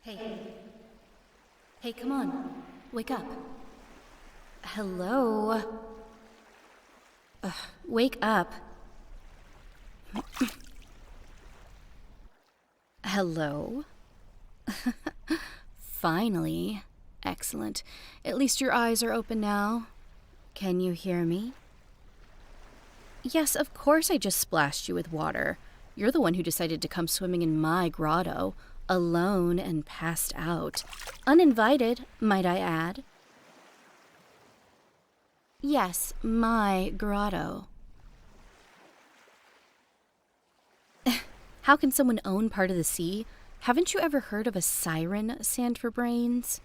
Hey. Hey, come on. Wake up. Hello? Wake up. Hello? Finally. Excellent. At least your eyes are open now. Can you hear me? Yes, of course I just splashed you with water. You're the one who decided to come swimming in my grotto, alone and passed out. Uninvited, might I add. Yes, my grotto. How can someone own part of the sea? Haven't you ever heard of a siren sand for brains?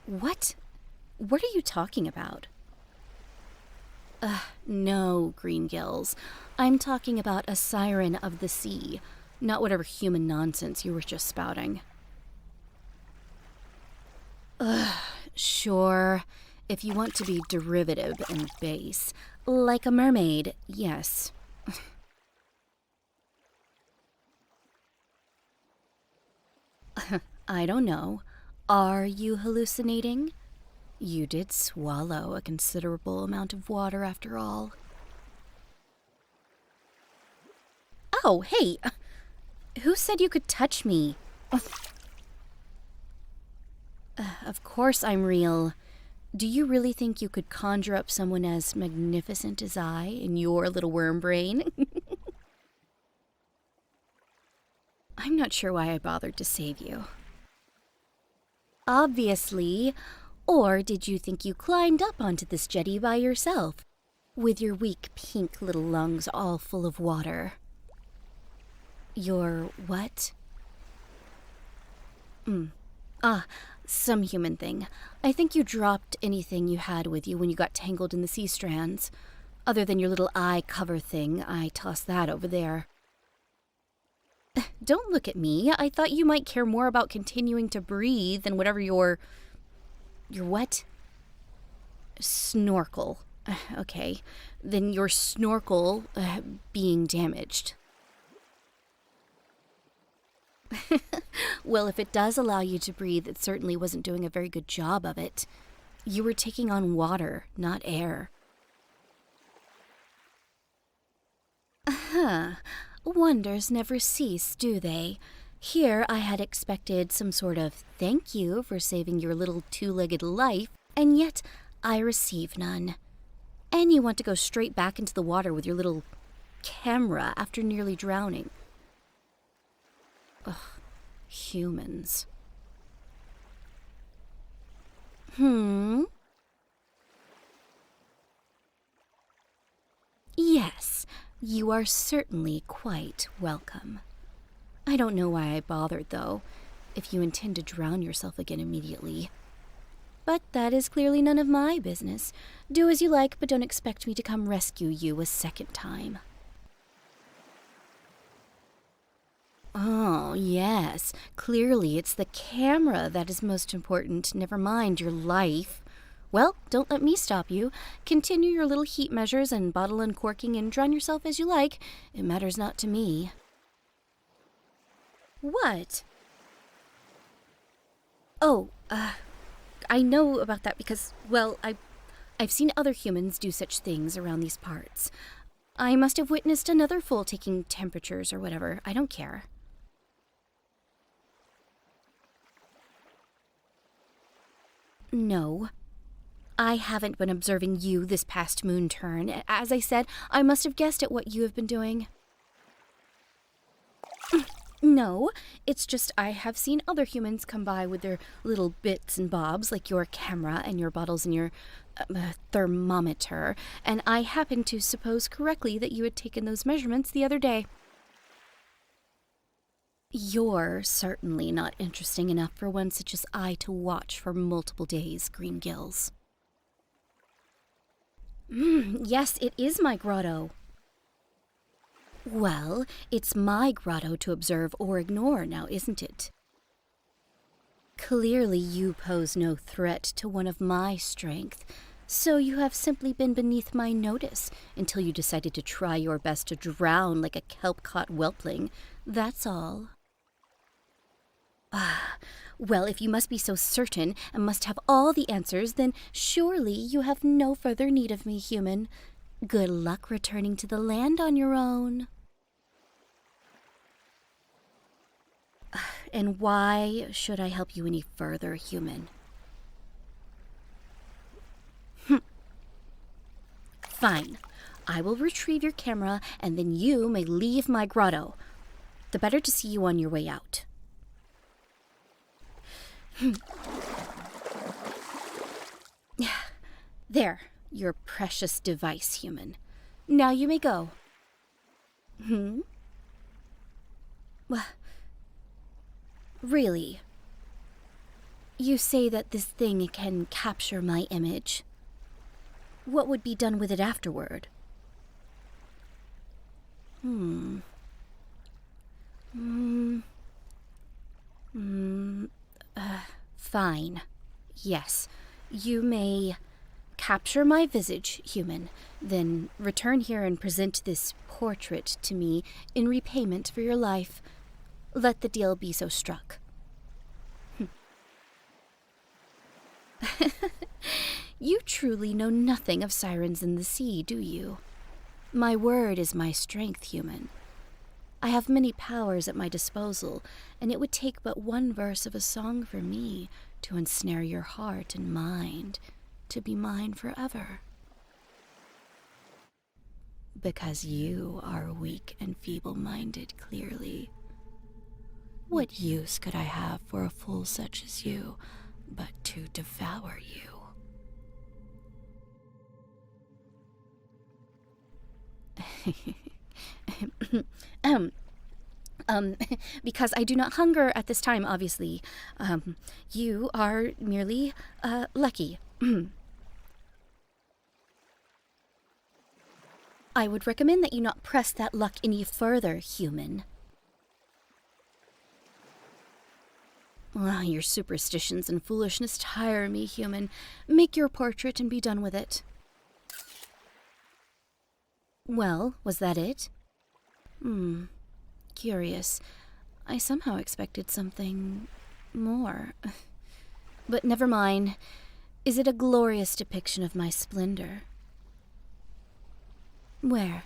What? What are you talking about? No, green gills. I'm talking about a siren of the sea, not whatever human nonsense you were just spouting. Sure. If you want to be derivative and base. Like a mermaid, yes. I don't know. Are you hallucinating? You did swallow a considerable amount of water after all. Oh, hey! Who said you could touch me? Of course I'm real. Do you really think you could conjure up someone as magnificent as I in your little worm brain? I'm not sure why I bothered to save you. Obviously. Or did you think you climbed up onto this jetty by yourself, with your weak pink little lungs all full of water? Your what? Some human thing. I think you dropped anything you had with you when you got tangled in the sea strands. Other than your little eye cover thing, I tossed that over there. Don't look at me. I thought you might care more about continuing to breathe than whatever your what? Snorkel. Okay. Then your snorkel being damaged. Well, if it does allow you to breathe, it certainly wasn't doing a very good job of it. You were taking on water, not air. Wonders never cease, do they? Here I had expected some sort of thank you for saving your little two-legged life, and yet I receive none. And you want to go straight back into the water with your little camera after nearly drowning. Ugh, humans. Yes, you are certainly quite welcome. I don't know why I bothered, though, if you intend to drown yourself again immediately. But that is clearly none of my business. Do as you like, but don't expect me to come rescue you a second time. Oh, yes. Clearly it's the camera that is most important, never mind your life. Well, don't let me stop you. Continue your little heat measures and bottle uncorking and drown yourself as you like. It matters not to me. What? Oh, I know about that because, well, I've seen other humans do such things around these parts. I must have witnessed another fool taking temperatures or whatever. I don't care. No. I haven't been observing you this past moon turn. As I said, I must have guessed at what you have been doing. No, it's just I have seen other humans come by with their little bits and bobs, like your camera and your bottles and your thermometer, and I happened to suppose correctly that you had taken those measurements the other day. You're certainly not interesting enough for one such as I to watch for multiple days, Green Gills. Yes, it is my grotto. Well, it's my grotto to observe or ignore now, isn't it? Clearly you pose no threat to one of my strength, so you have simply been beneath my notice until you decided to try your best to drown like a kelp-caught whelpling. That's all. Well, if you must be so certain and must have all the answers, then surely you have no further need of me, human. Good luck returning to the land on your own. And why should I help you any further, human? Fine. I will retrieve your camera, and then you may leave my grotto. The better to see you on your way out. There, your precious device, human. Now you may go. Really? You say that this thing can capture my image? What would be done with it afterward? Fine. Yes, you may capture my visage, human, then return here and present this portrait to me in repayment for your life. Let the deal be so struck. You truly know nothing of sirens in the sea, do you? My word is my strength, human. I have many powers at my disposal, and it would take but one verse of a song for me to ensnare your heart and mind, to be mine forever. Because you are weak and feeble-minded, clearly. What use could I have for a fool such as you, but to devour you? Because I do not hunger at this time, obviously. You are merely, lucky. I would recommend that you not press that luck any further, human. Your superstitions and foolishness tire me, human. Make your portrait and be done with it. Well, was that it? Curious. I somehow expected something more. But never mind. Is it a glorious depiction of my splendor? Where?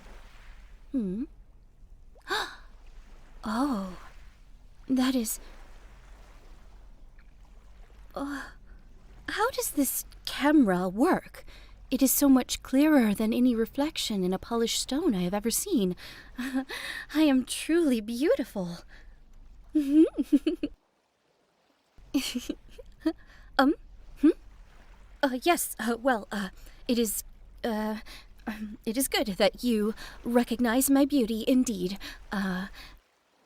Oh, that is... how does this camera work? It is so much clearer than any reflection in a polished stone I have ever seen. I am truly beautiful. Yes, it is good that you recognize my beauty, indeed.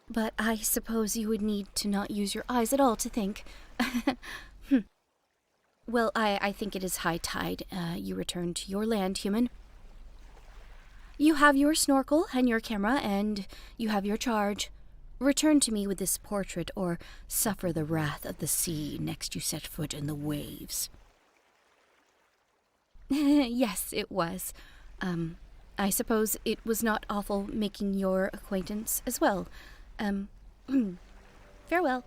But I suppose you would need to not use your eyes at all to think. Well, I think it is high tide you return to your land, human. You have your snorkel and your camera, and you have your charge. Return to me with this portrait, or suffer the wrath of the sea next you set foot in the waves. Yes, it was. I suppose it was not awful making your acquaintance as well. Farewell.